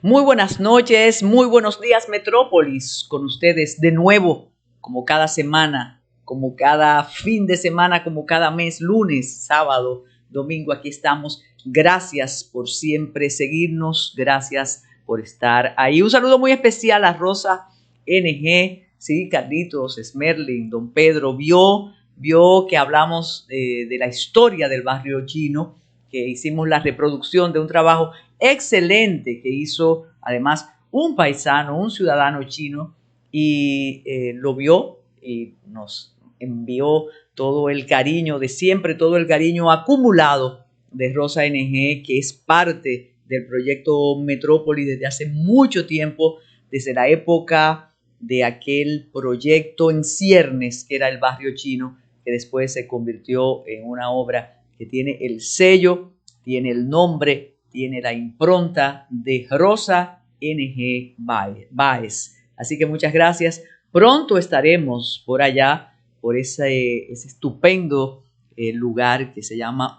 Muy buenas noches, muy buenos días Metrópolis, con ustedes de nuevo, como cada semana, como cada fin de semana, como cada mes, lunes, sábado, domingo, aquí estamos. Gracias por siempre seguirnos, gracias por estar ahí. Un saludo muy especial a Rosa NG, sí, Carlitos, Smerling, Don Pedro, vio que hablamos de la historia del barrio chino, que hicimos la reproducción de un trabajo excelente que hizo además un paisano, un ciudadano chino, y lo vio y nos envió todo el cariño de siempre, todo el cariño acumulado de Rosa NG, que es parte del proyecto Metrópolis desde hace mucho tiempo, desde la época de aquel proyecto en ciernes que era el barrio chino, que después se convirtió en una obra que tiene el sello, tiene el nombre, tiene la impronta de Rosa NG Báez. Así que muchas gracias. Pronto estaremos por allá, por ese estupendo lugar que se llama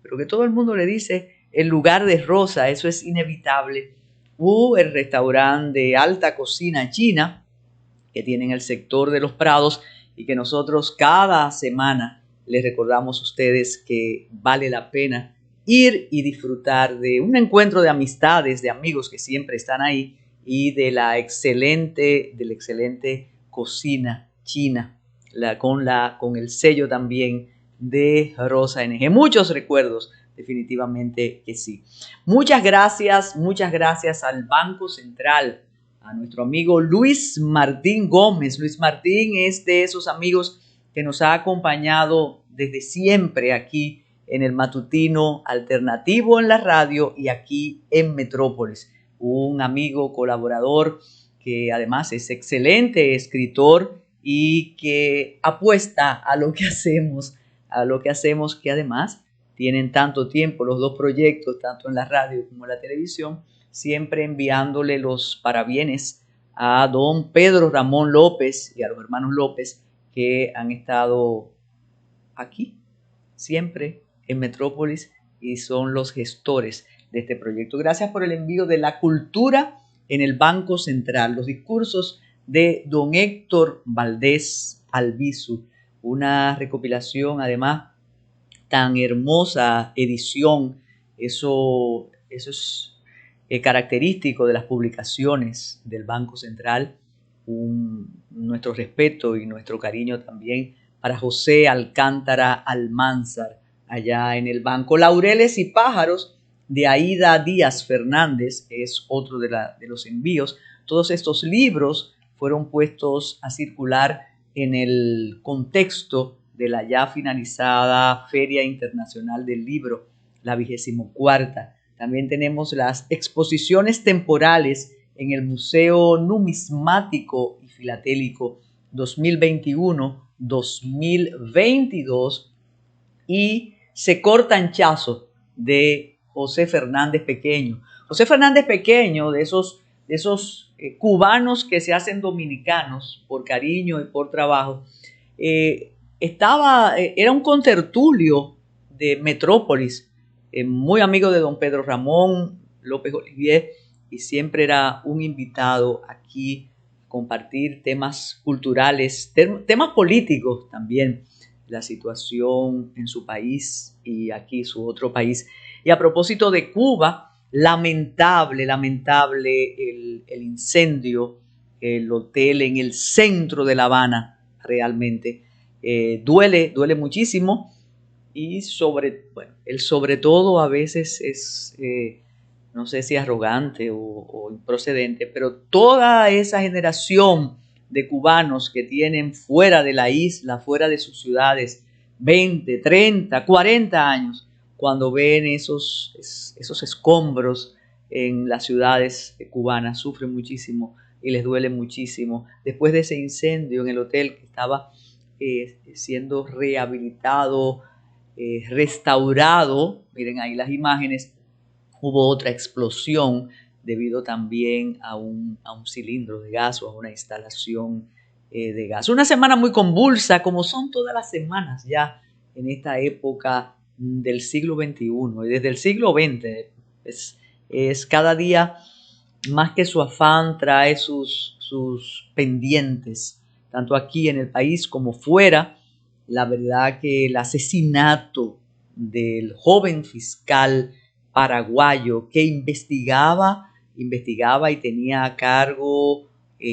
pero que todo el mundo le dice el lugar de Rosa, eso es inevitable. El restaurante de alta cocina china que tiene en el sector de los Prados y que nosotros cada semana les recordamos a ustedes que vale la pena ir y disfrutar de un encuentro de amistades, de amigos que siempre están ahí y de la excelente cocina china, con el sello también de Rosa NG. Muchos recuerdos, definitivamente que sí. Muchas gracias al Banco Central, a nuestro amigo Luis Martín Gómez. Luis Martín es de esos amigos que nos ha acompañado desde siempre aquí en el matutino alternativo en la radio y aquí en Metrópolis. Un amigo colaborador que además es excelente escritor y que apuesta a lo que hacemos, que además tienen tanto tiempo los dos proyectos, tanto en la radio como en la televisión, siempre enviándole los parabienes a don Pedro Ramón López y a los hermanos López que han estado aquí siempre en Metrópolis y son los gestores de este proyecto. Gracias por el envío de la cultura en el Banco Central, los discursos de don Héctor Valdés Albizu, una recopilación además tan hermosa edición. Eso es característico de las publicaciones del Banco Central. Nuestro respeto y nuestro cariño también para José Alcántara Almanzar, allá en el banco. Laureles y pájaros de Aida Díaz Fernández es otro de los envíos. Todos estos libros fueron puestos a circular en el contexto de la ya finalizada Feria Internacional del Libro, la 24ª. También tenemos las exposiciones temporales en el Museo Numismático y Filatélico 2021-2022 y Se cortan chazo de José Fernández Pequeño. José Fernández Pequeño, de esos cubanos que se hacen dominicanos por cariño y por trabajo, era un contertulio de Metrópolis, muy amigo de don Pedro Ramón López Olivier, y siempre era un invitado aquí a compartir temas culturales, temas políticos también, la situación en su país y aquí su otro país. Y a propósito de Cuba, lamentable el incendio, el hotel en el centro de La Habana, realmente duele muchísimo. Y el sobre todo a veces es, no sé si arrogante o improcedente, pero toda esa generación de cubanos que tienen fuera de la isla, fuera de sus ciudades, 20, 30, 40 años, cuando ven esos escombros en las ciudades cubanas, sufren muchísimo y les duele muchísimo. Después de ese incendio en el hotel que estaba siendo rehabilitado, restaurado, miren ahí las imágenes, hubo otra explosión debido también a un cilindro de gas o a una instalación de gas. Una semana muy convulsa, como son todas las semanas ya en esta época del siglo XXI y desde el siglo XX. Es cada día más que su afán, trae sus pendientes, tanto aquí en el país como fuera. La verdad que el asesinato del joven fiscal paraguayo que investigaba y tenía a cargo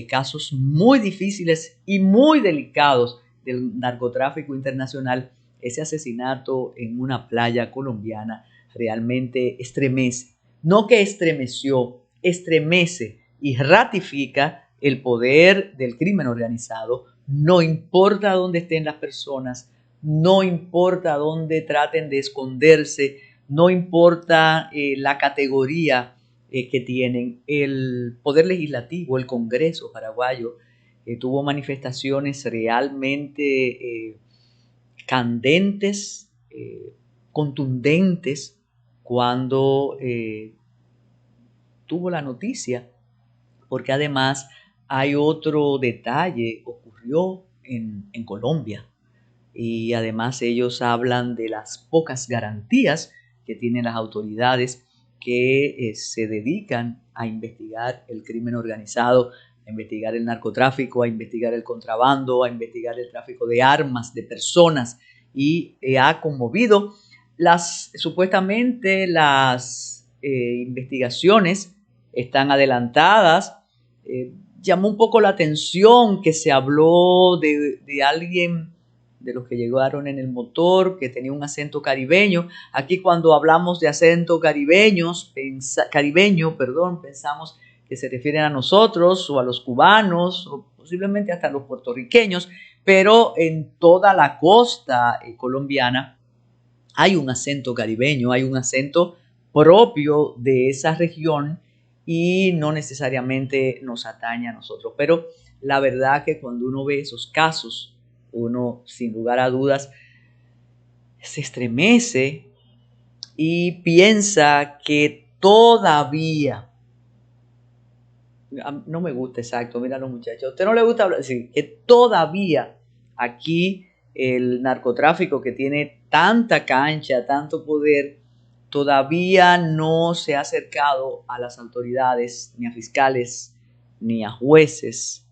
casos muy difíciles y muy delicados del narcotráfico internacional, ese asesinato en una playa colombiana realmente estremece. No que estremeció, estremece y ratifica el poder del crimen organizado. No importa dónde estén las personas, no importa dónde traten de esconderse, no importa la categoría que tienen. El Poder Legislativo, el Congreso paraguayo, tuvo manifestaciones realmente candentes, contundentes, cuando tuvo la noticia, porque además hay otro detalle, ocurrió en Colombia, y además ellos hablan de las pocas garantías que tienen las autoridades que se dedican a investigar el crimen organizado, a investigar el narcotráfico, a investigar el contrabando, a investigar el tráfico de armas, de personas, y ha conmovido supuestamente las investigaciones están adelantadas. Llamó un poco la atención que se habló de alguien de los que llegaron en el motor, que tenía un acento caribeño. Aquí cuando hablamos de acento caribeño, pensamos que se refieren a nosotros o a los cubanos o posiblemente hasta a los puertorriqueños, pero en toda la costa colombiana hay un acento caribeño, hay un acento propio de esa región y no necesariamente nos atañe a nosotros. Pero la verdad que cuando uno ve esos casos, uno sin lugar a dudas se estremece y piensa que todavía, no me gusta exacto, mira los muchachos, a usted no le gusta hablar, sí, que todavía aquí el narcotráfico que tiene tanta cancha, tanto poder, todavía no se ha acercado a las autoridades, ni a fiscales, ni a jueces,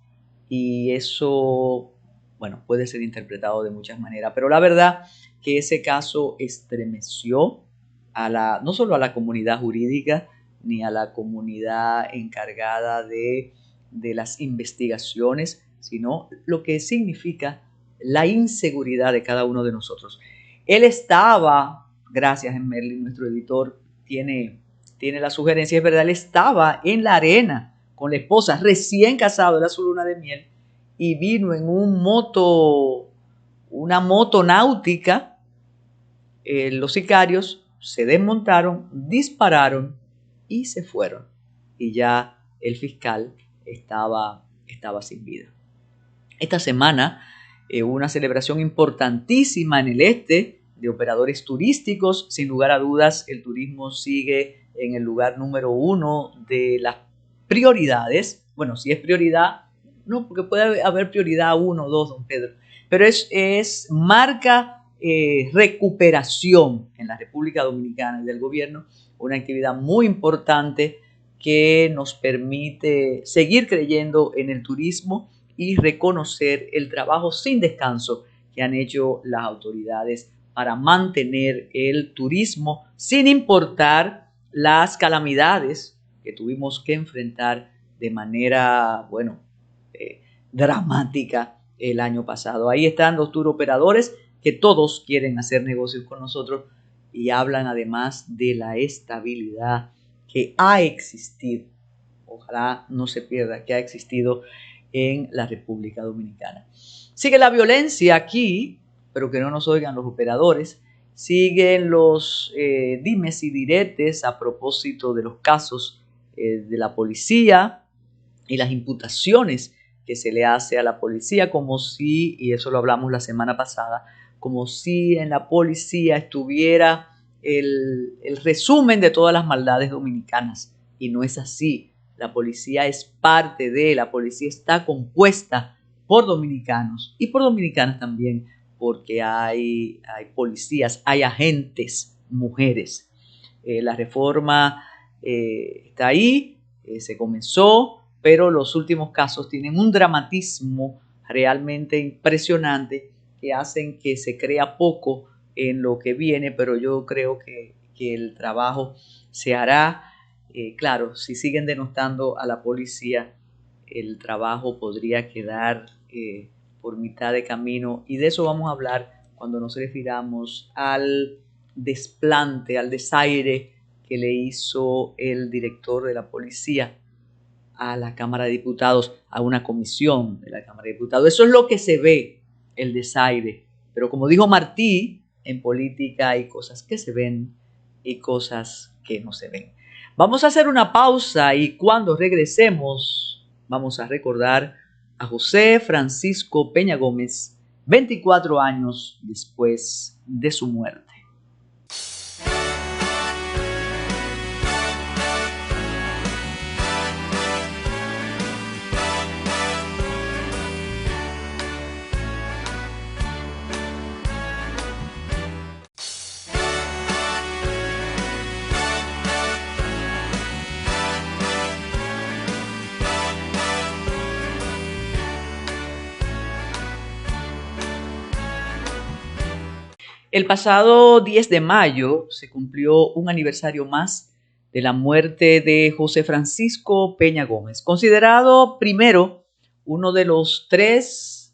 y eso, bueno, puede ser interpretado de muchas maneras, pero la verdad que ese caso estremeció no solo a la comunidad jurídica, ni a la comunidad encargada de las investigaciones, sino lo que significa la inseguridad de cada uno de nosotros. Él estaba, gracias Merlin, nuestro editor, tiene la sugerencia, es verdad, él estaba en la arena con la esposa, recién casado, era su luna de miel, y vino en una moto náutica. Los sicarios se desmontaron, dispararon y se fueron. Y ya el fiscal estaba sin vida. Esta semana hubo una celebración importantísima en el este de operadores turísticos. Sin lugar a dudas, el turismo sigue en el lugar número 1 de las prioridades. Bueno, si es prioridad, no, porque puede haber prioridad 1 o 2, don Pedro, pero es marca recuperación en la República Dominicana y del gobierno, una actividad muy importante que nos permite seguir creyendo en el turismo y reconocer el trabajo sin descanso que han hecho las autoridades para mantener el turismo sin importar las calamidades que tuvimos que enfrentar de manera, dramática el año pasado. Ahí están los tour operadores que todos quieren hacer negocios con nosotros y hablan además de la estabilidad que ha existido, ojalá no se pierda, que ha existido en la República Dominicana. Sigue la violencia aquí, pero que no nos oigan los operadores. Siguen los dimes y diretes a propósito de los casos de la policía y las imputaciones que se le hace a la policía, como si, y eso lo hablamos la semana pasada, como si en la policía estuviera el resumen de todas las maldades dominicanas, y no es así. La policía es parte la policía está compuesta por dominicanos y por dominicanas también, porque hay policías, hay agentes mujeres. La reforma está ahí, se comenzó, pero los últimos casos tienen un dramatismo realmente impresionante que hacen que se crea poco en lo que viene, pero yo creo que el trabajo se hará. Claro, si siguen denostando a la policía, el trabajo podría quedar por mitad de camino, y de eso vamos a hablar cuando nos refiramos al desplante, al desaire que le hizo el director de la policía a la Cámara de Diputados, a una comisión de la Cámara de Diputados. Eso es lo que se ve, el desaire. Pero como dijo Martí, en política hay cosas que se ven y cosas que no se ven. Vamos a hacer una pausa y cuando regresemos vamos a recordar a José Francisco Peña Gómez, 24 años después de su muerte. El pasado 10 de mayo se cumplió un aniversario más de la muerte de José Francisco Peña Gómez, considerado primero uno de los 3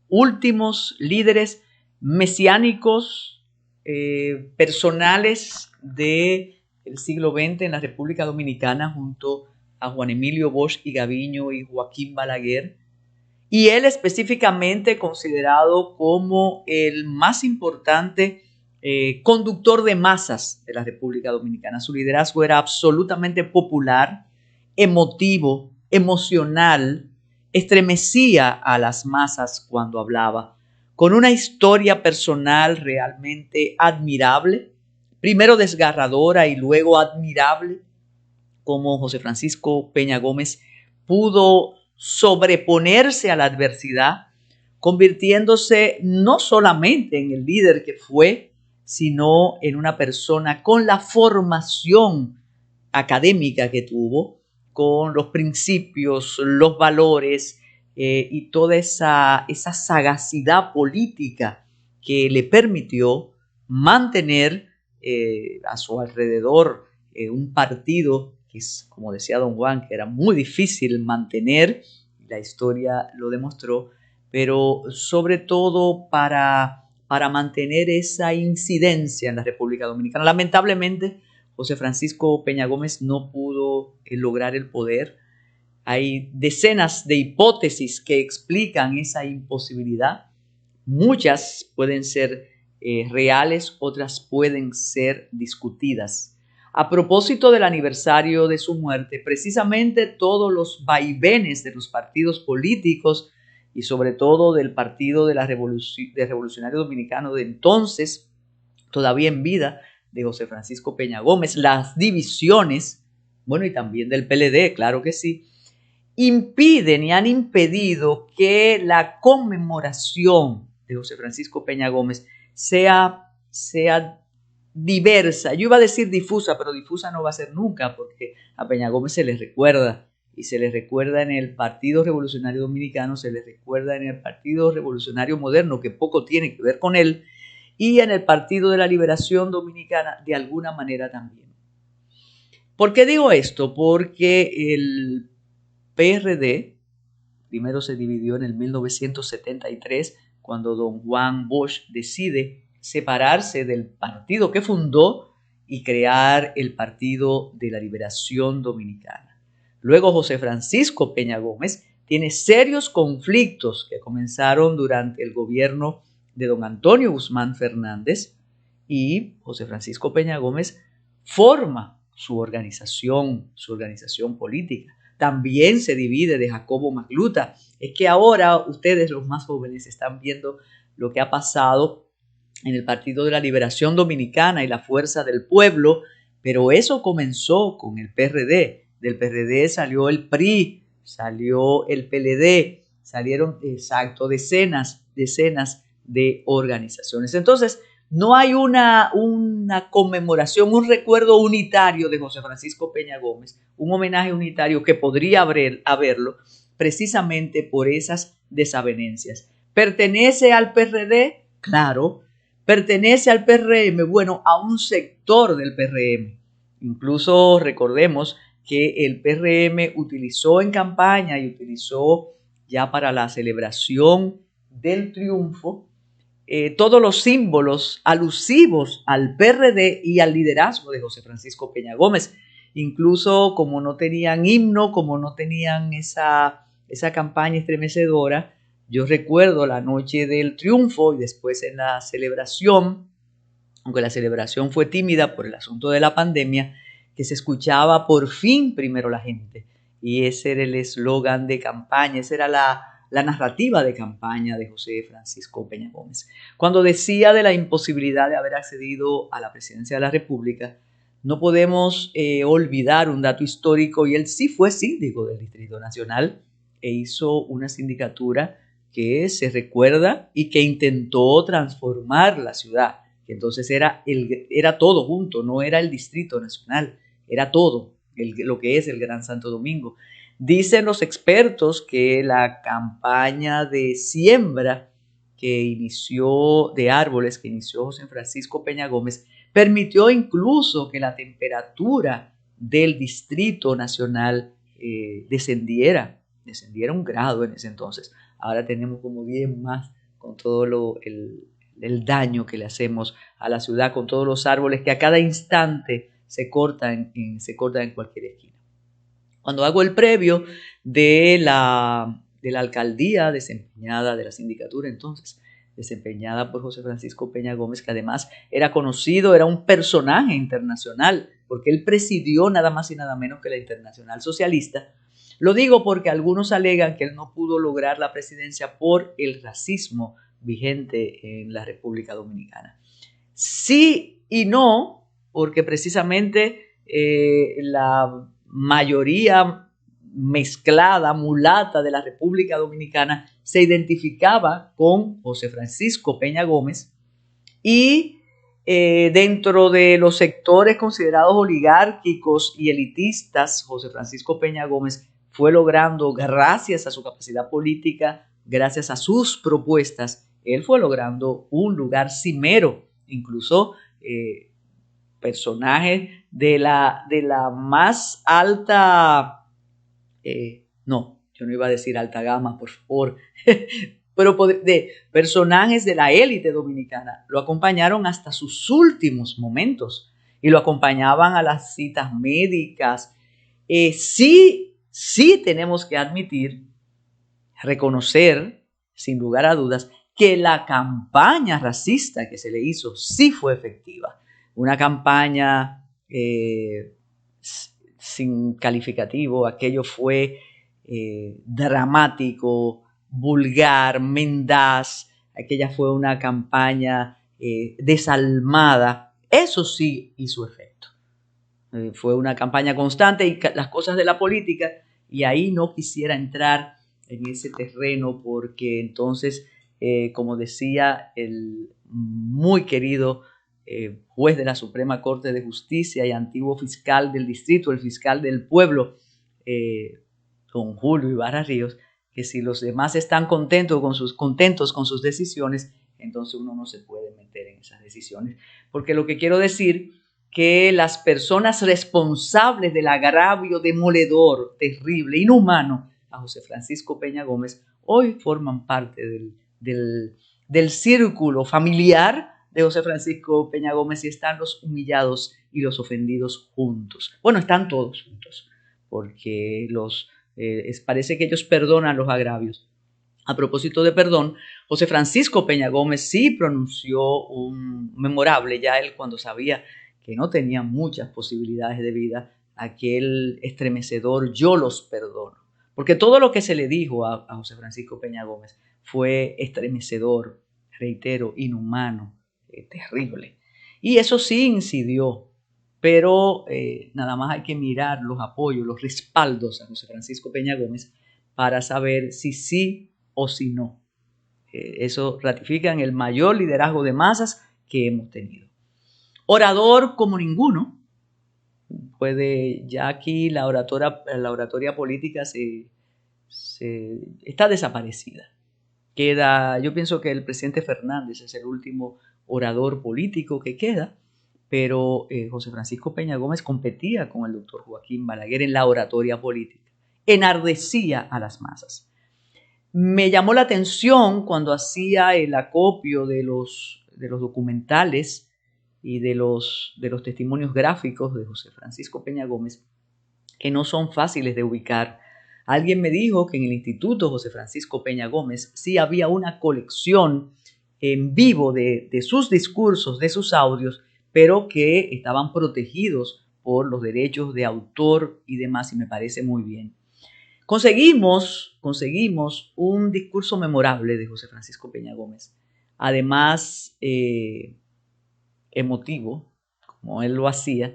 últimos líderes mesiánicos personales del siglo XX en la República Dominicana, junto a Juan Emilio Bosch y Gaviño y Joaquín Balaguer. Y él específicamente considerado como el más importante conductor de masas de la República Dominicana. Su liderazgo era absolutamente popular, emotivo, emocional, estremecía a las masas cuando hablaba, con una historia personal realmente admirable, primero desgarradora y luego admirable, como José Francisco Peña Gómez pudo sobreponerse a la adversidad, convirtiéndose no solamente en el líder que fue, sino en una persona con la formación académica que tuvo, con los principios, los valores y toda esa sagacidad política que le permitió mantener a su alrededor un partido que es, como decía don Juan, que era muy difícil mantener, la historia lo demostró, pero sobre todo para mantener esa incidencia en la República Dominicana. Lamentablemente, José Francisco Peña Gómez no pudo lograr el poder. Hay decenas de hipótesis que explican esa imposibilidad. Muchas pueden ser reales, otras pueden ser discutidas. A propósito del aniversario de su muerte, precisamente todos los vaivenes de los partidos políticos y sobre todo del Partido de Revolucionario Dominicano de entonces, todavía en vida, de José Francisco Peña Gómez, las divisiones, bueno, y también del PLD, claro que sí, impiden y han impedido que la conmemoración de José Francisco Peña Gómez sea diversa. Yo iba a decir difusa, pero difusa no va a ser nunca, porque a Peña Gómez se les recuerda, y se les recuerda en el Partido Revolucionario Dominicano, se les recuerda en el Partido Revolucionario Moderno, que poco tiene que ver con él, y en el Partido de la Liberación Dominicana de alguna manera también. ¿Por qué digo esto? Porque el PRD primero se dividió en el 1973, cuando don Juan Bosch decide separarse del partido que fundó y crear el Partido de la Liberación Dominicana. Luego José Francisco Peña Gómez tiene serios conflictos que comenzaron durante el gobierno de don Antonio Guzmán Fernández, y José Francisco Peña Gómez forma su organización política. También se divide de Jacobo Magluta. Es que ahora ustedes, los más jóvenes, están viendo lo que ha pasado en el Partido de la Liberación Dominicana y la Fuerza del Pueblo, pero eso comenzó con el PRD. Del PRD salió el PRI, salió el PLD, salieron decenas de organizaciones. Entonces, no hay una conmemoración, un recuerdo unitario de José Francisco Peña Gómez, un homenaje unitario que podría haberlo precisamente por esas desavenencias. ¿Pertenece al PRD? Claro. ¿Pertenece al PRM? Bueno, a un sector del PRM. Incluso recordemos que el PRM utilizó en campaña y utilizó ya para la celebración del triunfo todos los símbolos alusivos al PRD y al liderazgo de José Francisco Peña Gómez. Incluso como no tenían himno, como no tenían esa campaña estremecedora, yo recuerdo la noche del triunfo y después en la celebración, aunque la celebración fue tímida por el asunto de la pandemia, que se escuchaba por fin primero la gente. Y ese era el eslogan de campaña, esa era la narrativa de campaña de José Francisco Peña Gómez. Cuando decía de la imposibilidad de haber accedido a la presidencia de la República, no podemos olvidar un dato histórico, y él sí fue síndico del Distrito Nacional e hizo una sindicatura que se recuerda y que intentó transformar la ciudad, que entonces era todo junto, no era el Distrito Nacional, era todo lo que es el Gran Santo Domingo. Dicen los expertos que la campaña de siembra de árboles que inició José Francisco Peña Gómez permitió incluso que la temperatura del Distrito Nacional descendiera 1 grado en ese entonces. Ahora tenemos como 10 más con todo el daño que le hacemos a la ciudad, con todos los árboles que a cada instante se cortan en cualquier esquina. Cuando hago el previo de la alcaldía desempeñada, de la sindicatura entonces, desempeñada por José Francisco Peña Gómez, que además era conocido, era un personaje internacional, porque él presidió nada más y nada menos que la Internacional Socialista. Lo digo porque algunos alegan que él no pudo lograr la presidencia por el racismo vigente en la República Dominicana. Sí y no, porque precisamente la mayoría mezclada, mulata de la República Dominicana se identificaba con José Francisco Peña Gómez, y dentro de los sectores considerados oligárquicos y elitistas, José Francisco Peña Gómez fue logrando, gracias a su capacidad política, gracias a sus propuestas, él fue logrando un lugar cimero, incluso personajes de la más alta, no, yo no iba a decir alta gama, por favor, pero de personajes de la élite dominicana lo acompañaron hasta sus últimos momentos y lo acompañaban a las citas médicas. Sí tenemos que admitir, reconocer, sin lugar a dudas, que la campaña racista que se le hizo sí fue efectiva. Una campaña sin calificativo, aquello fue dramático, vulgar, mendaz, aquella fue una campaña desalmada. Eso sí hizo efecto. Fue una campaña constante y las cosas de la política, y ahí no quisiera entrar en ese terreno porque entonces, como decía el muy querido juez de la Suprema Corte de Justicia y antiguo fiscal del distrito, el fiscal del pueblo, don Julio Ibarra Ríos, que si los demás están contentos con sus decisiones, entonces uno no se puede meter en esas decisiones. Porque lo que quiero decir, que las personas responsables del agravio demoledor, terrible, inhumano a José Francisco Peña Gómez, hoy forman parte del círculo familiar de José Francisco Peña Gómez, y están los humillados y los ofendidos juntos. Bueno, están todos juntos, porque parece que ellos perdonan los agravios. A propósito de perdón, José Francisco Peña Gómez sí pronunció un memorable, ya él cuando sabía que no tenía muchas posibilidades de vida, aquel estremecedor "yo los perdono", porque todo lo que se le dijo a José Francisco Peña Gómez fue estremecedor, reitero, inhumano, terrible. Y eso sí incidió, pero nada más hay que mirar los apoyos, los respaldos a José Francisco Peña Gómez para saber si sí o si no. Eso ratifica en el mayor liderazgo de masas que hemos tenido. Orador como ninguno, ya aquí la oratoria política está desaparecida. Yo pienso que el presidente Fernández es el último orador político que queda, pero José Francisco Peña Gómez competía con el doctor Joaquín Balaguer en la oratoria política, enardecía a las masas. Me llamó la atención cuando hacía el acopio de los documentales y de los testimonios gráficos de José Francisco Peña Gómez, que no son fáciles de ubicar. Alguien me dijo que en el Instituto José Francisco Peña Gómez sí había una colección en vivo de sus discursos, de sus audios, pero que estaban protegidos por los derechos de autor y demás, y me parece muy bien. Conseguimos un discurso memorable de José Francisco Peña Gómez, además emotivo, como él lo hacía.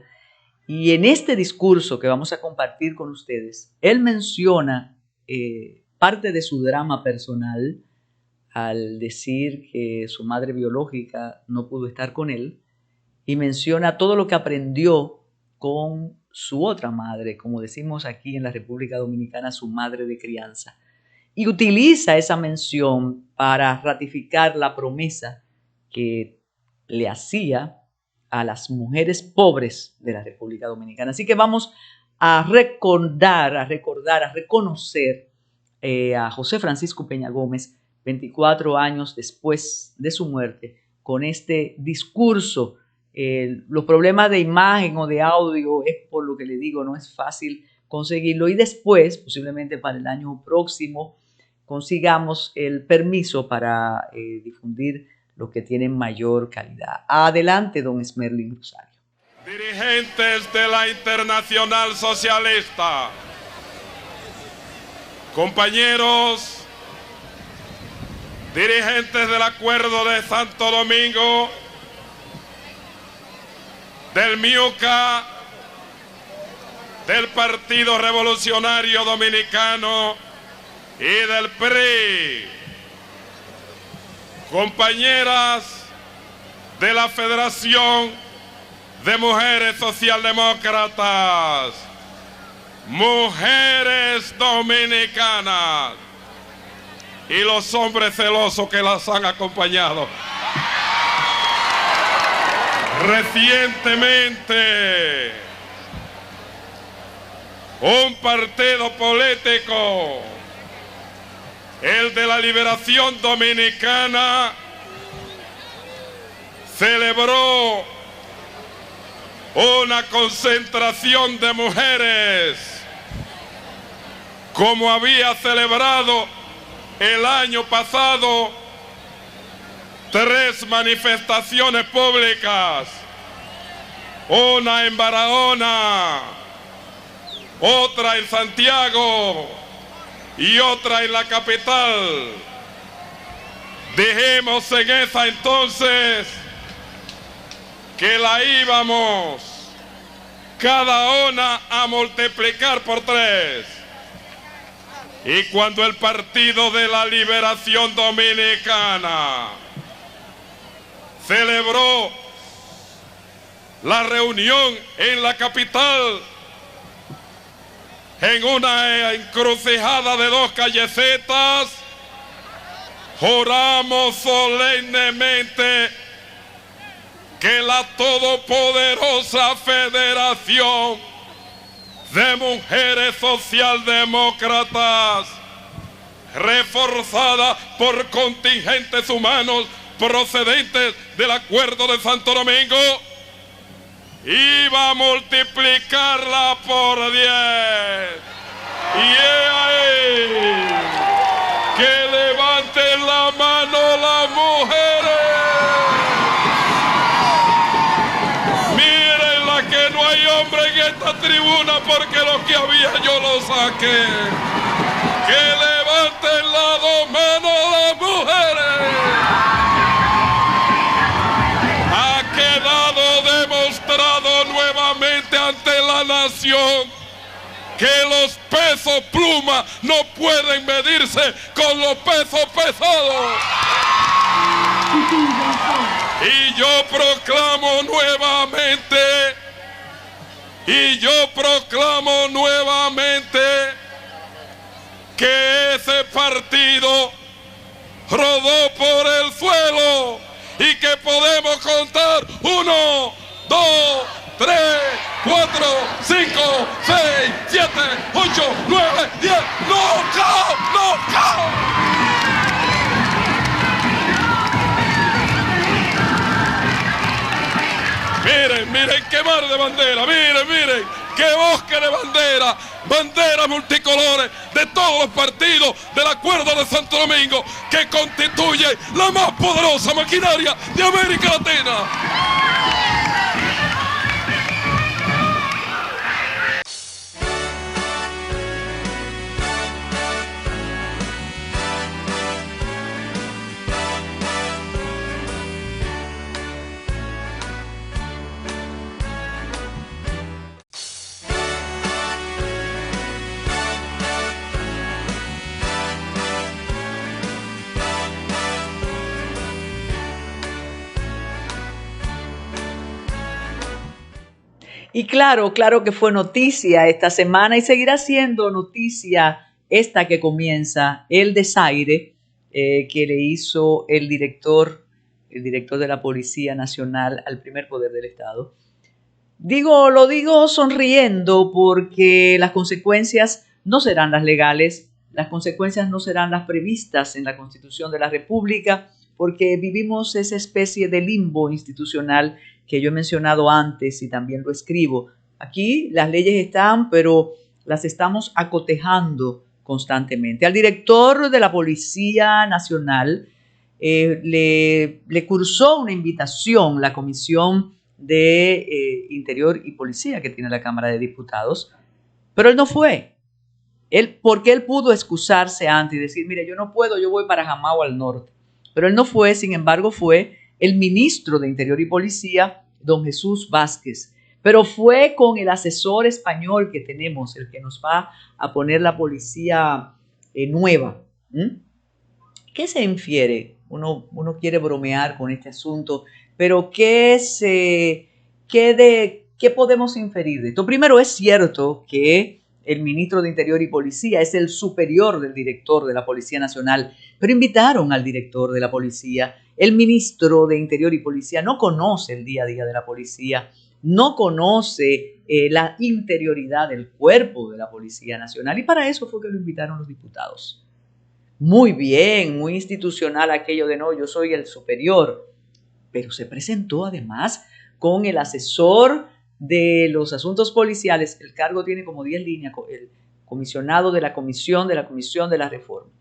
Y en este discurso que vamos a compartir con ustedes, él menciona parte de su drama personal al decir que su madre biológica no pudo estar con él, y menciona todo lo que aprendió con su otra madre, como decimos aquí en la República Dominicana, su madre de crianza. Y utiliza esa mención para ratificar la promesa que le hacía a las mujeres pobres de la República Dominicana. Así que vamos a reconocer a José Francisco Peña Gómez 24 años después de su muerte con este discurso. Los problemas de imagen o de audio es por lo que le digo, no es fácil conseguirlo, y después, posiblemente para el año próximo, consigamos el permiso para difundir lo que tienen mayor calidad. Adelante, don Esmerlin Rosario. Dirigentes de la Internacional Socialista, compañeros, dirigentes del Acuerdo de Santo Domingo, del MIUCA, del Partido Revolucionario Dominicano y del PRI, compañeras de la Federación de Mujeres Socialdemócratas, mujeres dominicanas y los hombres celosos que las han acompañado. Recientemente, un partido político, el de la Liberación Dominicana, celebró una concentración de mujeres como había celebrado el año pasado 3 manifestaciones públicas, una en Barahona, otra en Santiago y otra en la capital. Dijimos en esa entonces que la íbamos cada una a multiplicar por 3. Y cuando el Partido de la Liberación Dominicana celebró la reunión en la capital, en una encrucijada de 2 callecetas, juramos solemnemente que la todopoderosa Federación de Mujeres Socialdemócratas, reforzada por contingentes humanos procedentes del Acuerdo de Santo Domingo, iba a multiplicarla por 10. Y ahí, que levanten la mano las mujeres. Mírenla, que no hay hombre en esta tribuna porque lo que había yo lo saqué. Que levanten las 2 manos las mujeres. Ha quedado demostrado nuevamente ante la nación que los pesos pluma no pueden medirse con los pesos pesados. Y yo proclamo nuevamente que ese partido rodó por el suelo y que podemos contar 1, 2, 3, 4, 5, 6, 7, 8, 9, 10. ¡Knockout! ¡Knockout! Miren qué mar de bandera, miren qué bosque de bandera, banderas multicolores de todos los partidos del Acuerdo de Santo Domingo, que constituye la más poderosa maquinaria de América Latina. Y claro que fue noticia esta semana y seguirá siendo noticia esta que comienza, el desaire que le hizo el director de la Policía Nacional al primer poder del Estado. Lo digo sonriendo porque las consecuencias no serán las legales, las consecuencias no serán las previstas en la Constitución de la República, porque vivimos esa especie de limbo institucional que yo he mencionado antes y también lo escribo. Aquí las leyes están, pero las estamos acotejando constantemente. Al director de la Policía Nacional le cursó una invitación la Comisión de Interior y Policía que tiene la Cámara de Diputados, pero él no fue. Porque él pudo excusarse antes y decir, mire, yo no puedo, yo voy para Jamao al norte. Pero él no fue, sin embargo, fue el ministro de Interior y Policía, don Jesús Vázquez. Pero fue con el asesor español que tenemos, el que nos va a poner la policía nueva. ¿Qué se infiere? Uno quiere bromear con este asunto, pero ¿qué podemos inferir de esto? Primero, es cierto que el ministro de Interior y Policía es el superior del director de la Policía Nacional, pero invitaron al director de la policía. El ministro de Interior y Policía no conoce el día a día de la policía, no conoce la interioridad del cuerpo de la Policía Nacional, y para eso fue que lo invitaron los diputados. Muy bien, muy institucional aquello de no, yo soy el superior, pero se presentó además con el asesor de los asuntos policiales. El cargo tiene como 10 líneas, el comisionado de la comisión de la reforma.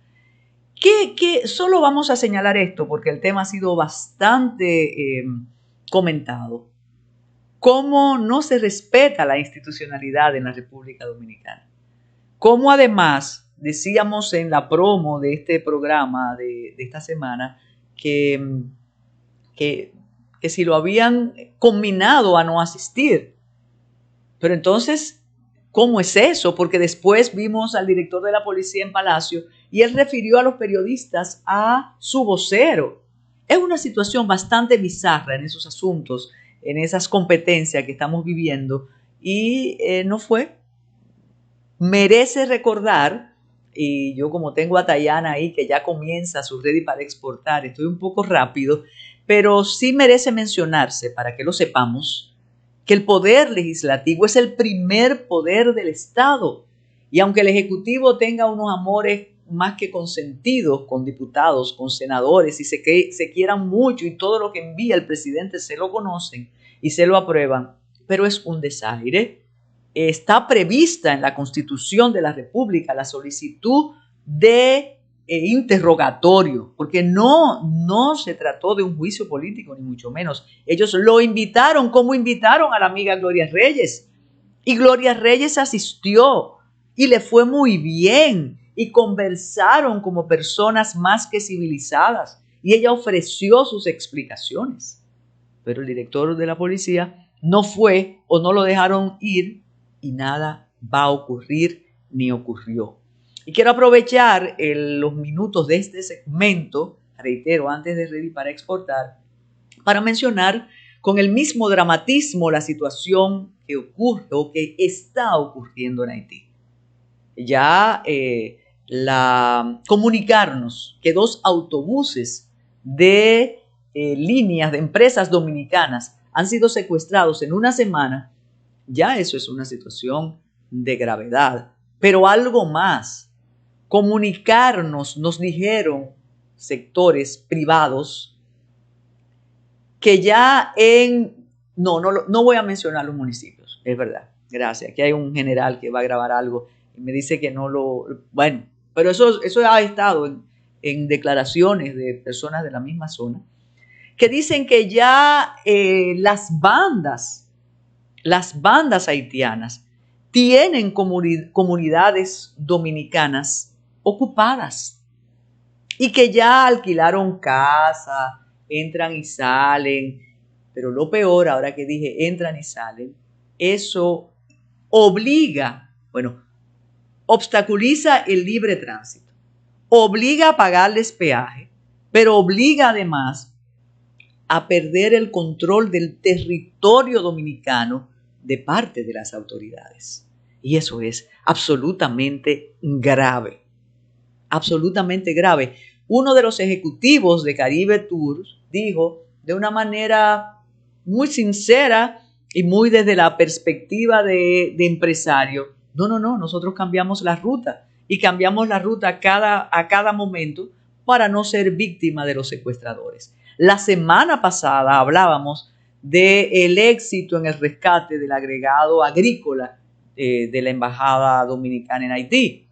Que solo vamos a señalar esto porque el tema ha sido bastante comentado. Cómo no se respeta la institucionalidad en la República Dominicana. Cómo además, decíamos en la promo de este programa de esta semana, que si lo habían conminado a no asistir. Pero entonces, ¿cómo es eso? Porque después vimos al director de la policía en Palacio y él refirió a los periodistas a su vocero. Es una situación bastante bizarra en esos asuntos, en esas competencias que estamos viviendo, y no fue. Merece recordar, y yo como tengo a Tayana ahí que ya comienza su Ready para Exportar, estoy un poco rápido, pero sí merece mencionarse, para que lo sepamos, que el poder legislativo es el primer poder del Estado. Y aunque el Ejecutivo tenga unos amores más que consentidos con diputados, con senadores, y se quieran mucho y todo lo que envía el presidente se lo conocen y se lo aprueban, pero es un desaire. Está prevista en la Constitución de la República la solicitud de interrogatorio, porque no se trató de un juicio político, ni mucho menos. Ellos lo invitaron, como invitaron a la amiga Gloria Reyes, y Gloria Reyes asistió y le fue muy bien, y conversaron como personas más que civilizadas, y ella ofreció sus explicaciones, pero el director de la policía no fue o no lo dejaron ir, y nada va a ocurrir ni ocurrió. Y quiero aprovechar los minutos de este segmento, reitero, antes de Ready para Exportar, para mencionar con el mismo dramatismo la situación que ocurre o que está ocurriendo en Haití. Ya comunicarnos que 2 autobuses de líneas de empresas dominicanas han sido secuestrados en una semana, ya eso es una situación de gravedad. Pero algo más, comunicarnos, nos dijeron sectores privados que ya no voy a mencionar los municipios, es verdad, gracias, aquí hay un general que va a grabar algo y me dice que bueno, pero eso ha estado en declaraciones de personas de la misma zona, que dicen que ya las bandas haitianas tienen comunidades dominicanas ocupadas y que ya alquilaron casa, entran y salen, pero lo peor, ahora que dije entran y salen, eso obstaculiza el libre tránsito, obliga a pagarles peaje, pero obliga además a perder el control del territorio dominicano de parte de las autoridades. Y eso es absolutamente grave, absolutamente grave. Uno de los ejecutivos de Caribe Tours dijo de una manera muy sincera y muy desde la perspectiva de empresario, no, nosotros cambiamos la ruta y cambiamos la ruta a cada momento para no ser víctima de los secuestradores. La semana pasada hablábamos del éxito en el rescate del agregado agrícola de la Embajada Dominicana en Haití.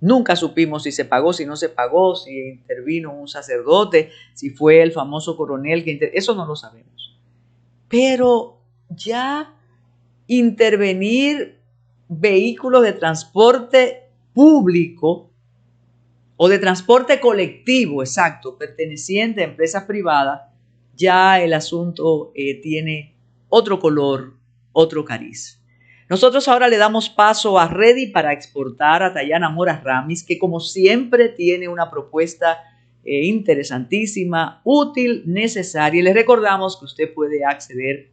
Nunca supimos si se pagó, si no se pagó, si intervino un sacerdote, si fue el famoso coronel eso no lo sabemos. Pero ya intervenir vehículos de transporte público o de transporte colectivo, exacto, perteneciente a empresas privadas, ya el asunto tiene otro color, otro cariz. Nosotros ahora le damos paso a Ready para exportar a Tayana Mora Ramis, que como siempre tiene una propuesta interesantísima, útil, necesaria. Y les recordamos que usted puede acceder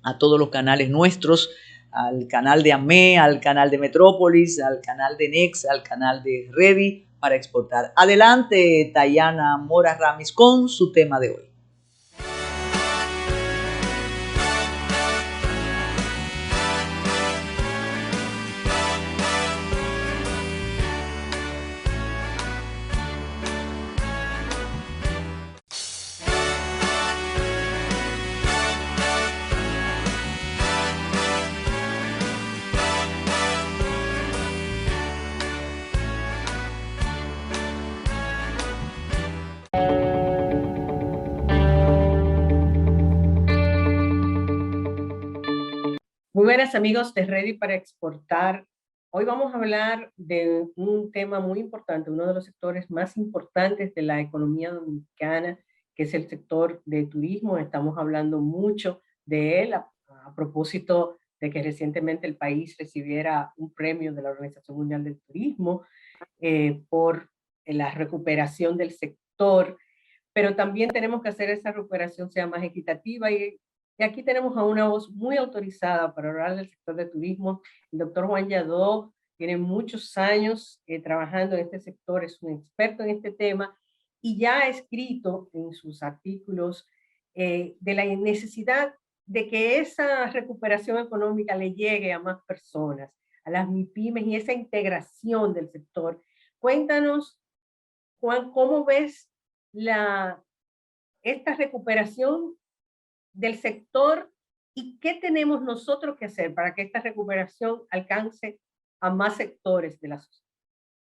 a todos los canales nuestros, al canal de AME, al canal de Metrópolis, al canal de Nex, al canal de Ready para exportar. Adelante, Tayana Mora Ramis, con su tema de hoy. Muy buenas amigos de Ready para Exportar. Hoy vamos a hablar de un tema muy importante, uno de los sectores más importantes de la economía dominicana, que es el sector de turismo. Estamos hablando mucho de él a propósito de que recientemente el país recibiera un premio de la Organización Mundial del Turismo por la recuperación del sector, pero también tenemos que hacer esa recuperación sea más equitativa y aquí tenemos a una voz muy autorizada para hablar del sector de turismo. El doctor Juan Yadó tiene muchos años trabajando en este sector, es un experto en este tema y ya ha escrito en sus artículos de la necesidad de que esa recuperación económica le llegue a más personas, a las MIPYMES y esa integración del sector. Cuéntanos, Juan, ¿cómo ves esta recuperación del sector y qué tenemos nosotros que hacer para que esta recuperación alcance a más sectores de la sociedad?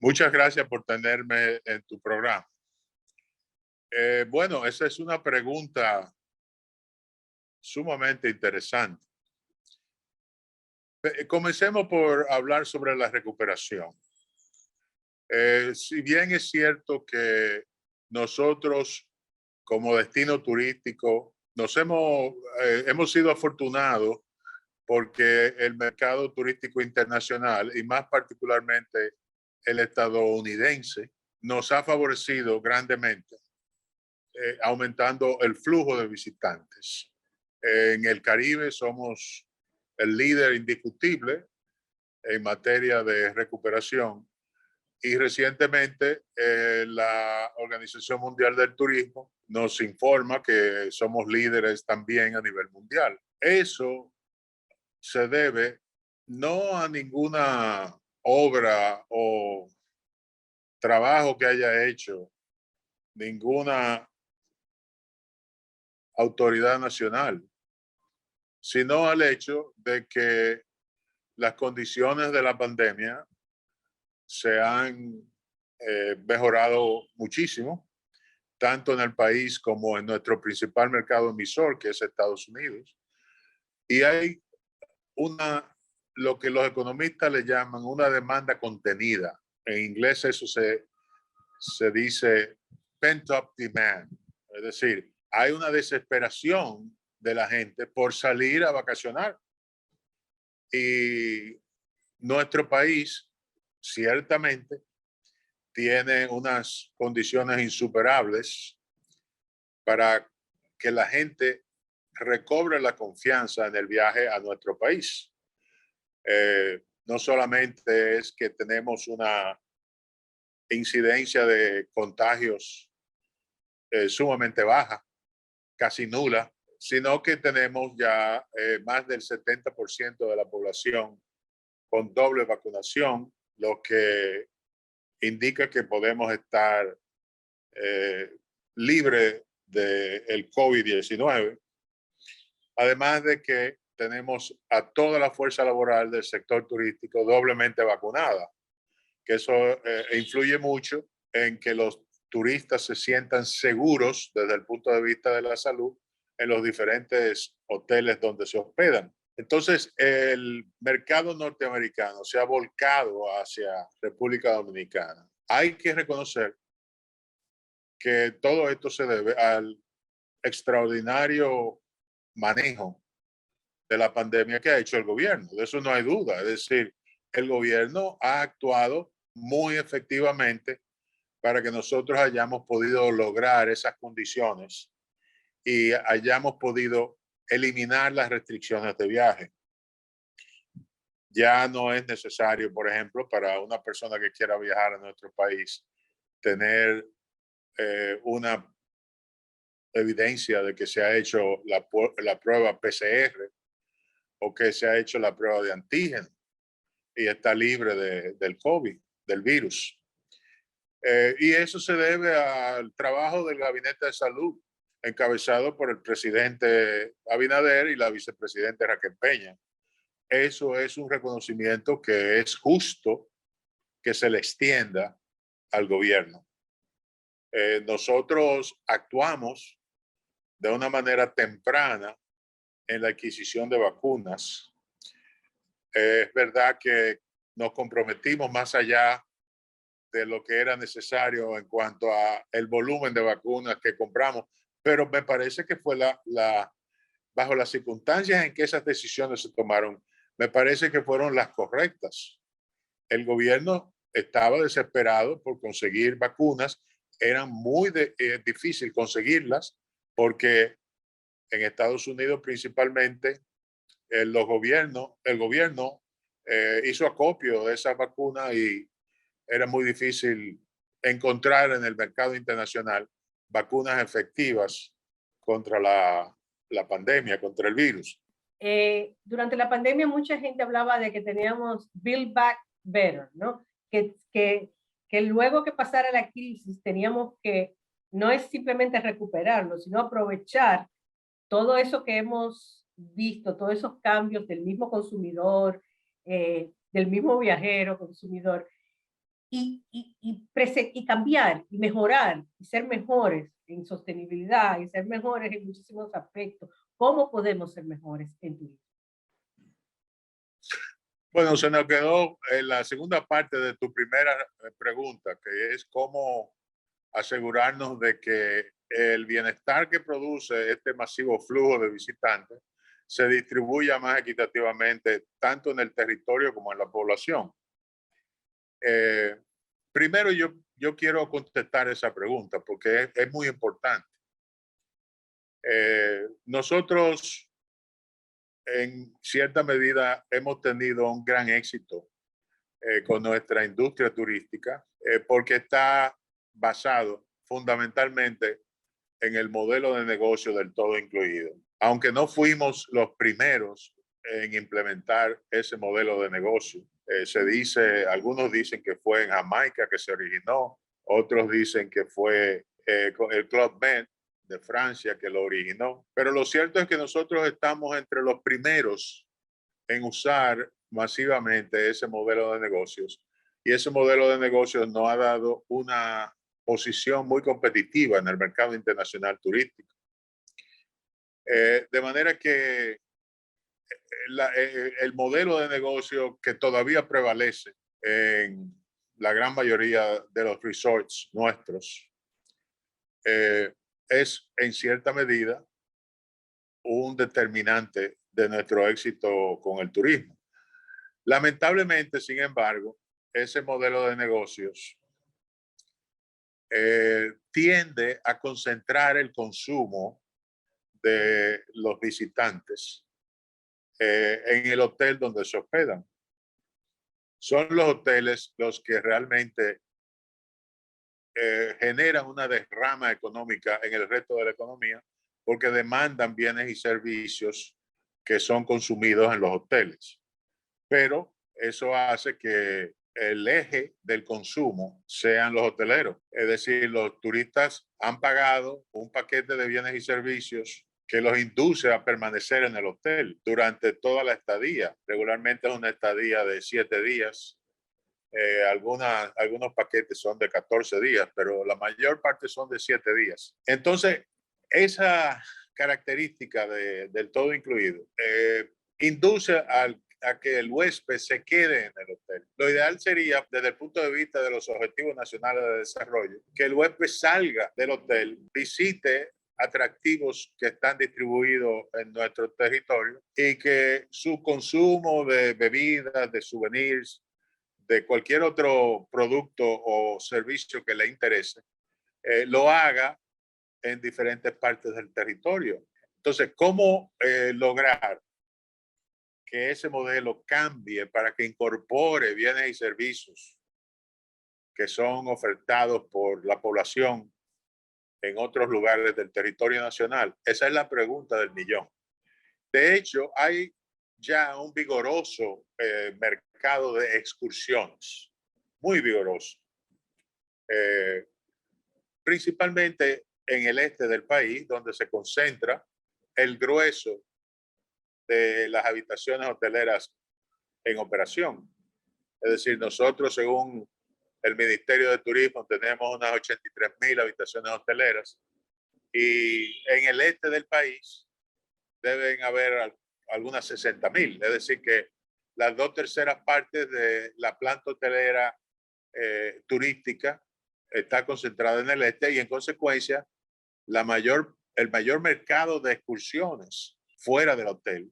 Muchas gracias por tenerme en tu programa. Bueno, esa es una pregunta sumamente interesante. Comencemos por hablar sobre la recuperación. Si bien es cierto que nosotros como destino turístico hemos sido afortunados porque el mercado turístico internacional y más particularmente el estadounidense nos ha favorecido grandemente. aumentando el flujo de visitantes. En el Caribe somos el líder indiscutible en materia de recuperación y recientemente la Organización Mundial del Turismo nos informa que somos líderes también a nivel mundial. Eso se debe no a ninguna obra o trabajo que haya hecho ninguna autoridad nacional, sino al hecho de que las condiciones de la pandemia se han mejorado muchísimo, tanto en el país como en nuestro principal mercado emisor, que es Estados Unidos. Y hay lo que los economistas le llaman una demanda contenida. En inglés eso se dice pent-up demand. Es decir, hay una desesperación de la gente por salir a vacacionar. Y nuestro país ciertamente tiene unas condiciones insuperables para que la gente recobre la confianza en el viaje a nuestro país. No solamente es que tenemos una incidencia de contagios sumamente baja, casi nula, sino que tenemos ya más del 70% de la población con doble vacunación, lo que indica que podemos estar libre del COVID-19. Además de que tenemos a toda la fuerza laboral del sector turístico doblemente vacunada, que eso influye mucho en que los turistas se sientan seguros desde el punto de vista de la salud en los diferentes hoteles donde se hospedan. Entonces, el mercado norteamericano se ha volcado hacia República Dominicana. Hay que reconocer que todo esto se debe al extraordinario manejo de la pandemia que ha hecho el gobierno. De eso no hay duda. Es decir, el gobierno ha actuado muy efectivamente para que nosotros hayamos podido lograr esas condiciones y hayamos podido eliminar las restricciones de viaje. Ya no es necesario, por ejemplo, para una persona que quiera viajar a nuestro país, tener una evidencia de que se ha hecho la prueba PCR o que se ha hecho la prueba de antígeno y está libre del COVID, del virus. Y eso se debe al trabajo del Gabinete de Salud, encabezado por el presidente Abinader y la vicepresidenta Raquel Peña. Eso es un reconocimiento que es justo que se le extienda al gobierno. Nosotros actuamos de una manera temprana en la adquisición de vacunas. Es verdad que nos comprometimos más allá de lo que era necesario en cuanto a el volumen de vacunas que compramos, pero me parece que fue bajo las circunstancias en que esas decisiones se tomaron, me parece que fueron las correctas. El gobierno estaba desesperado por conseguir vacunas, eran muy difícil conseguirlas porque en Estados Unidos principalmente el gobierno hizo acopio de esas vacunas y era muy difícil encontrar en el mercado internacional vacunas efectivas contra la pandemia, contra el virus. Durante la pandemia mucha gente hablaba de que teníamos Build Back Better, ¿no? Que luego que pasara la crisis teníamos que, no es simplemente recuperarlo, sino aprovechar todo eso que hemos visto, todos esos cambios del mismo consumidor, del mismo viajero consumidor, y cambiar y mejorar y ser mejores en sostenibilidad y ser mejores en muchísimos aspectos. ¿Cómo podemos ser mejores en turismo? Bueno, se nos quedó en la segunda parte de tu primera pregunta, que es cómo asegurarnos de que el bienestar que produce este masivo flujo de visitantes se distribuya más equitativamente tanto en el territorio como en la población. Primero yo quiero contestar esa pregunta porque es muy importante. Nosotros, en cierta medida, hemos tenido un gran éxito con nuestra industria turística porque está basado fundamentalmente en el modelo de negocio del todo incluido. Aunque no fuimos los primeros en implementar ese modelo de negocio, algunos dicen que fue en Jamaica que se originó, otros dicen que fue el Club Med de Francia que lo originó, pero lo cierto es que nosotros estamos entre los primeros en usar masivamente ese modelo de negocios, y ese modelo de negocios nos ha dado una posición muy competitiva en el mercado internacional turístico. De manera que el modelo de negocio que todavía prevalece en la gran mayoría de los resorts nuestros es en cierta medida un determinante de nuestro éxito con el turismo. Lamentablemente, sin embargo, ese modelo de negocios tiende a concentrar el consumo de los visitantes en el hotel donde se hospedan. Son los hoteles los que realmente generan una derrama económica en el resto de la economía porque demandan bienes y servicios que son consumidos en los hoteles. Pero eso hace que el eje del consumo sean los hoteleros. Es decir, los turistas han pagado un paquete de bienes y servicios que los induce a permanecer en el hotel durante toda la estadía. Regularmente es una estadía de 7 días. Algunos paquetes son de 14 días, pero la mayor parte son de 7 días. Entonces, esa característica del todo incluido induce a que el huésped se quede en el hotel. Lo ideal sería, desde el punto de vista de los Objetivos Nacionales de Desarrollo, que el huésped salga del hotel, visite atractivos que están distribuidos en nuestro territorio y que su consumo de bebidas, de souvenirs, de cualquier otro producto o servicio que le interese, lo haga en diferentes partes del territorio. Entonces, ¿cómo lograr que ese modelo cambie para que incorpore bienes y servicios que son ofertados por la población en otros lugares del territorio nacional? Esa es la pregunta del millón. De hecho, hay ya un vigoroso mercado de excursiones, muy vigoroso, principalmente en el este del país, donde se concentra el grueso de las habitaciones hoteleras en operación. Es decir, nosotros, según el Ministerio de Turismo, tenemos unas 83,000 habitaciones hoteleras y en el este del país deben haber algunas 60,000. Es decir, que las 2/3 partes de la planta hotelera turística está concentrada en el este y en consecuencia el mayor mercado de excursiones fuera del hotel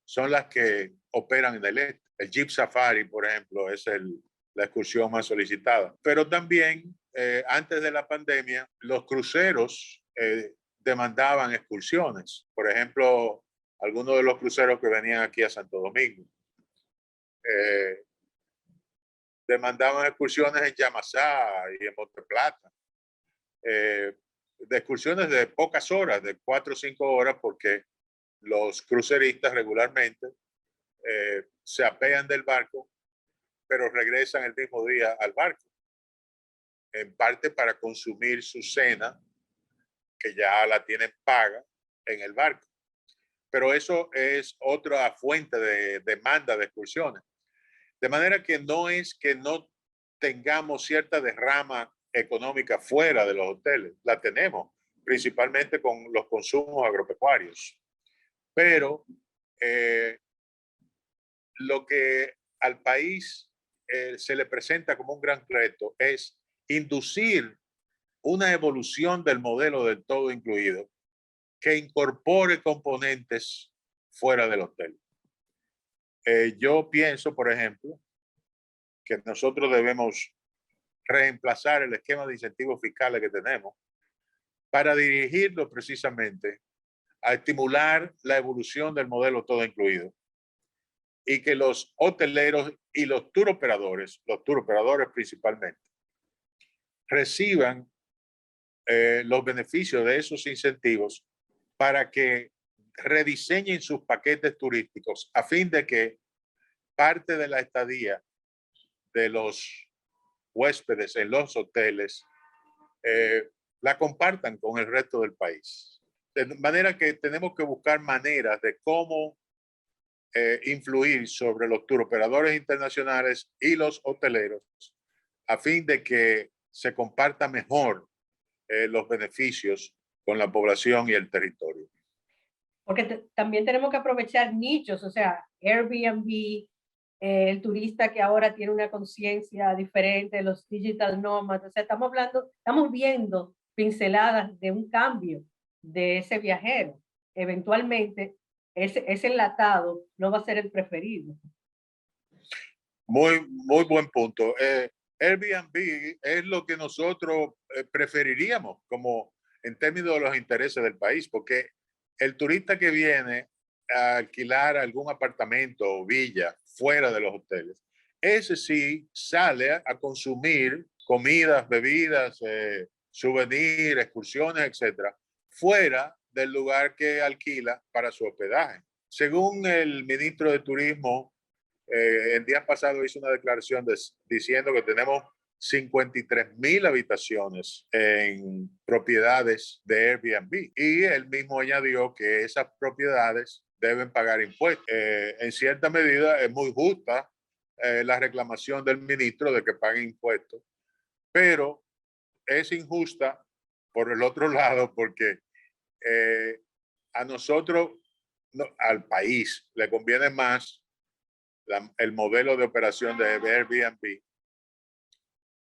son las que operan en el este. El Jeep Safari, por ejemplo, es la excursión más solicitada. Pero también, antes de la pandemia, los cruceros demandaban excursiones. Por ejemplo, algunos de los cruceros que venían aquí a Santo Domingo demandaban excursiones en Yamasá y en Monte Plata. De excursiones de pocas horas, de 4 o 5 horas, porque los cruceristas regularmente se apean del barco, pero regresan el mismo día al barco, en parte para consumir su cena, que ya la tienen paga en el barco. Pero eso es otra fuente de demanda de excursiones. De manera que no es que no tengamos cierta derrama económica fuera de los hoteles, la tenemos, principalmente con los consumos agropecuarios. Pero lo que al país se le presenta como un gran reto es inducir una evolución del modelo del todo incluido que incorpore componentes fuera del hotel. Yo pienso, por ejemplo, que nosotros debemos reemplazar el esquema de incentivos fiscales que tenemos para dirigirlo precisamente a estimular la evolución del modelo todo incluido y que los hoteleros y los tour operadores principalmente, reciban los beneficios de esos incentivos para que rediseñen sus paquetes turísticos a fin de que parte de la estadía de los huéspedes en los hoteles la compartan con el resto del país. De manera que tenemos que buscar maneras de cómo influir sobre los turoperadores internacionales y los hoteleros a fin de que se comparta mejor los beneficios con la población y el territorio. Porque también tenemos que aprovechar nichos, o sea, Airbnb, el turista que ahora tiene una conciencia diferente, los digital nomads, o sea, estamos viendo pinceladas de un cambio de ese viajero. Eventualmente, ese enlatado no va a ser el preferido. Muy buen punto. Airbnb es lo que nosotros preferiríamos como en términos de los intereses del país, porque el turista que viene a alquilar algún apartamento o villa fuera de los hoteles, ese sí sale a consumir comidas, bebidas, souvenirs, excursiones, etcétera, fuera del lugar que alquila para su hospedaje. Según el ministro de Turismo, el día pasado hizo una declaración diciendo que tenemos 53,000 habitaciones en propiedades de Airbnb y él mismo añadió que esas propiedades deben pagar impuestos. En cierta medida es muy justa la reclamación del ministro de que paguen impuestos, pero es injusta por el otro lado porque a nosotros, al país, le conviene más el modelo de operación de Airbnb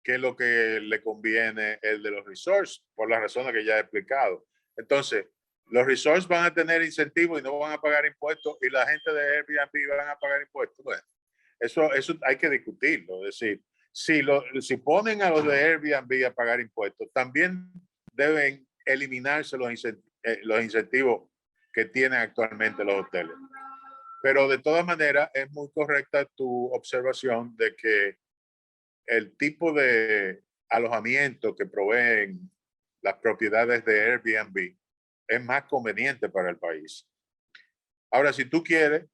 que lo que le conviene el de los resorts, por las razones que ya he explicado. Entonces, los resorts van a tener incentivos y no van a pagar impuestos y la gente de Airbnb van a pagar impuestos. Bueno, eso hay que discutirlo. Es decir, si ponen a los de Airbnb a pagar impuestos, también deben eliminarse los incentivos que tienen actualmente los hoteles. Pero de todas maneras, es muy correcta tu observación de que el tipo de alojamiento que proveen las propiedades de Airbnb es más conveniente para el país. Ahora, si tú quieres,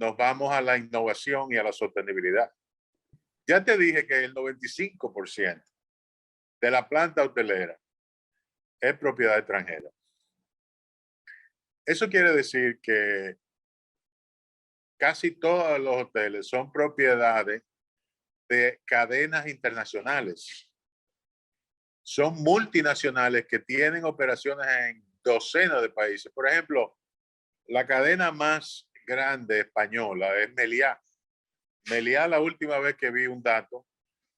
nos vamos a la innovación y a la sostenibilidad. Ya te dije que el 95% de la planta hotelera es propiedad extranjera. Eso quiere decir que casi todos los hoteles son propiedades de cadenas internacionales. Son multinacionales que tienen operaciones en docenas de países. Por ejemplo, la cadena más grande española es Meliá. Meliá, la última vez que vi un dato,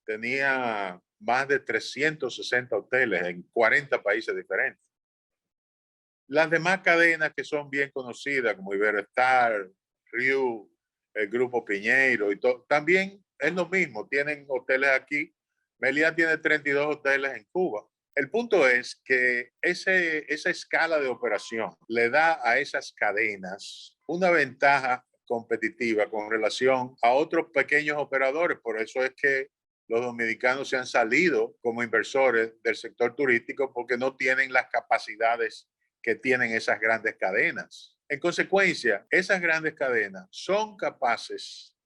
tenía más de 360 hoteles en 40 países diferentes. Las demás cadenas que son bien conocidas, como Iberostar, Riu, el Grupo Piñeiro y todo, también es lo mismo, tienen hoteles aquí. Meliá tiene 32 hoteles en Cuba. El punto es que esa escala de operación le da a esas cadenas una ventaja competitiva con relación a otros pequeños operadores. Por eso es que los dominicanos se han salido como inversores del sector turístico porque no tienen las capacidades que tienen esas grandes cadenas. En consecuencia, esas grandes cadenas son capaces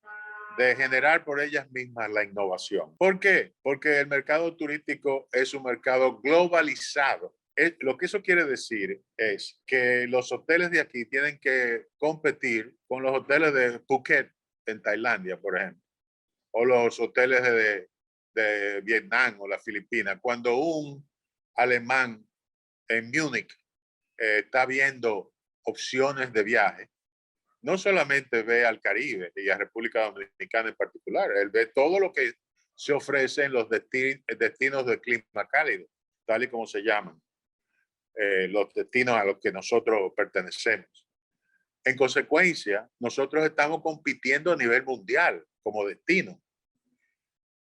de generar por ellas mismas la innovación. ¿Por qué? Porque el mercado turístico es un mercado globalizado. Lo que eso quiere decir es que los hoteles de aquí tienen que competir con los hoteles de Phuket en Tailandia, por ejemplo, o los hoteles de Vietnam o las Filipinas. Cuando un alemán en Múnich está viendo opciones de viaje, no solamente ve al Caribe y a República Dominicana en particular, él ve todo lo que se ofrece en los destinos de clima cálido, tal y como se llaman, los destinos a los que nosotros pertenecemos. En consecuencia, nosotros estamos compitiendo a nivel mundial como destino.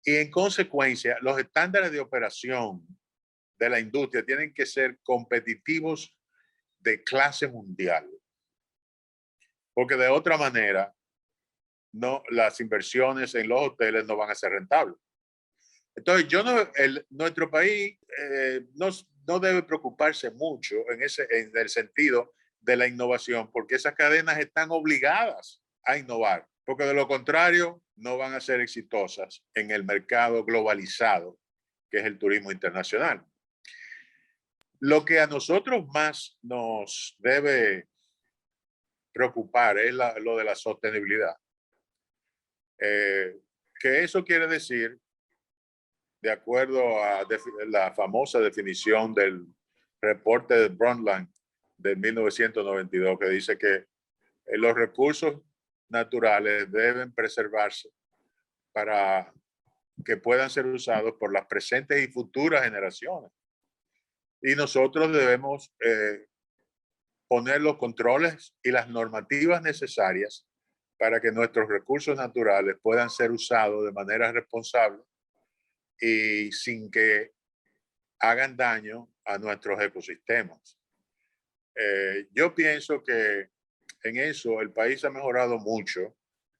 Y en consecuencia, los estándares de operación de la industria tienen que ser competitivos de clase mundial, porque de otra manera no, las inversiones en los hoteles no van a ser rentables. Entonces, nuestro país no debe preocuparse mucho en el sentido de la innovación, porque esas cadenas están obligadas a innovar, porque de lo contrario no van a ser exitosas en el mercado globalizado, que es el turismo internacional. Lo que a nosotros más nos debe preocupar es lo de la sostenibilidad. Que eso quiere decir, de acuerdo a la famosa definición del reporte de Brundtland de 1992, que dice que los recursos naturales deben preservarse para que puedan ser usados por las presentes y futuras generaciones. Y nosotros debemos poner los controles y las normativas necesarias para que nuestros recursos naturales puedan ser usados de manera responsable y sin que hagan daño a nuestros ecosistemas. Yo pienso que en eso el país ha mejorado mucho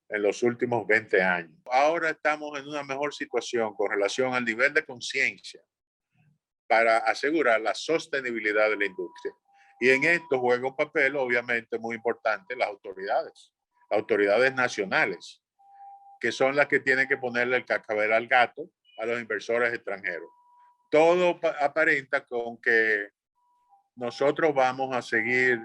en los últimos 20 años. Ahora estamos en una mejor situación con relación al nivel de conciencia para asegurar la sostenibilidad de la industria. Y en esto juega un papel, obviamente, muy importante las autoridades nacionales, que son las que tienen que ponerle el cascabel al gato a los inversores extranjeros. Todo aparenta con que nosotros vamos a seguir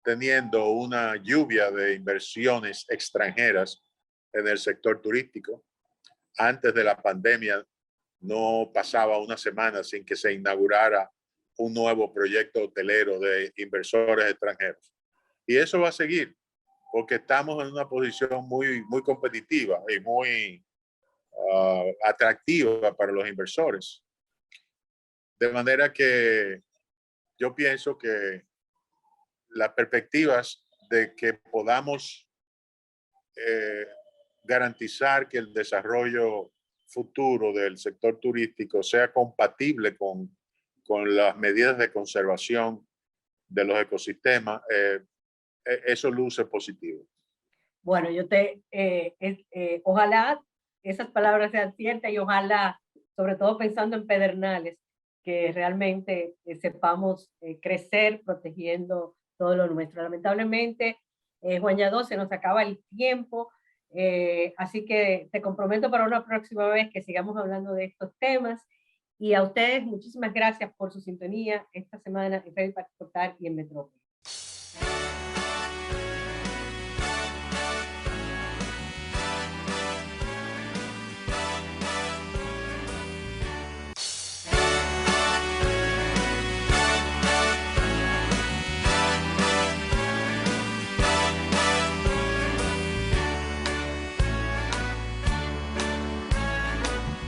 teniendo una lluvia de inversiones extranjeras en el sector turístico. Antes de la pandemia no pasaba una semana sin que se inaugurara un nuevo proyecto hotelero de inversores extranjeros. Y eso va a seguir porque estamos en una posición muy competitiva y muy atractiva para los inversores. De manera que yo pienso que las perspectivas de que podamos garantizar que el desarrollo futuro del sector turístico sea compatible con las medidas de conservación de los ecosistemas, eso luce positivo. Bueno, ojalá esas palabras sean ciertas y ojalá, sobre todo pensando en Pedernales, que realmente sepamos crecer protegiendo todo lo nuestro. Lamentablemente, Juan Yadó, se nos acaba el tiempo, así que te comprometo para una próxima vez que sigamos hablando de estos temas. Y a ustedes, muchísimas gracias por su sintonía esta semana en Ready para Exportar y en Metrópolis.